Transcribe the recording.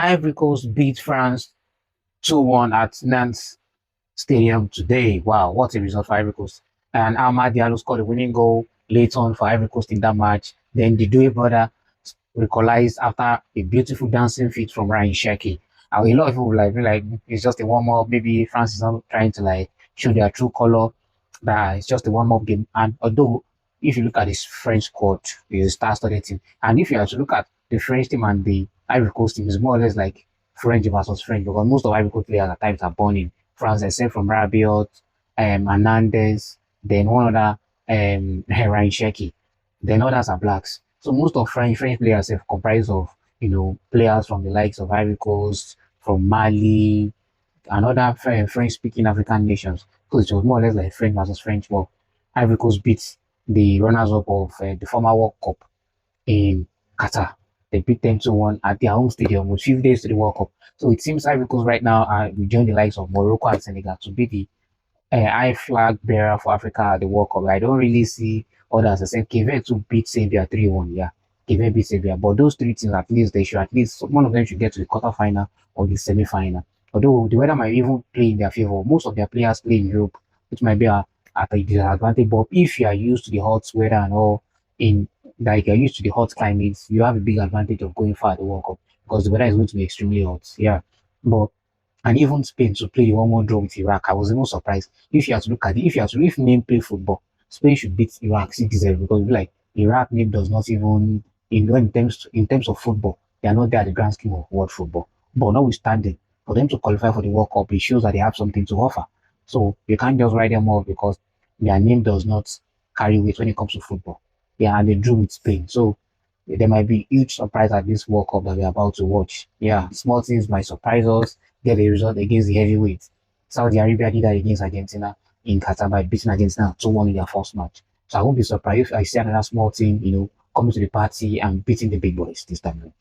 Ivory Coast beat France 2-1 at Nantes Stadium today. Wow, what a result for Ivory Coast. And Amad Diallo scored the winning goal late on for Ivory Coast in that match. Then the Due brother equalized after a beautiful dancing feat from Ryan Sheki. A lot of people be like it's just a warm up. Maybe France is not trying to like show their true color. That it's just a warm up game. And although if you look at this French squad, the star-studded team, and if you have to look at the French team and the Ivory Coast team, it's more or less like French versus French because most of Ivory Coast players at times are born in France, except from Rabiot, Hernandez, then one other Ryan Sheki. Then others are blacks. So most of French players have comprised of players from the likes of Ivory Coast, from Mali, and other French-speaking African nations. So it was more or less like French versus French. But Ivory Coast beat the runners-up of the former World Cup in Qatar. They beat them 2-1 at their home stadium with 5 days to the World Cup. So it seems Ivory Coast right now are join the likes of Morocco and Senegal to be the high flag bearer for Africa at the World Cup. I don't really see others except Cape to beat Serbia 3-1. Yeah, Cape beat Serbia. But those three teams, at least they should at least one of them should get to the quarterfinal or the semi-final. Although the weather might even play in their favor. Most of their players play in Europe, which might be at a disadvantage. But if you are used to the hot weather and all in like you're used to the hot climates, you have a big advantage of going far at the World Cup because the weather is going to be extremely hot. Yeah. But and even Spain to play the 1-1 draw with Iraq. I was even surprised. If you have to look at it, if name play football, Spain should beat Iraq 6-0 because like Iraq name does not even in terms of football, they are not there at the grand scheme of world football. But notwithstanding, for them to qualify for the World Cup, it shows that they have something to offer. So you can't just write them off because their name does not carry weight when it comes to football. Yeah, and they drew with Spain. So there might be huge surprise at this World Cup that we're about to watch. Yeah, small things might surprise us, get a result against the heavyweights. Saudi Arabia did that against Argentina in Qatar by beating Argentina 2-1 in their first match. So I won't be surprised if I see another small team, coming to the party and beating the big boys this time.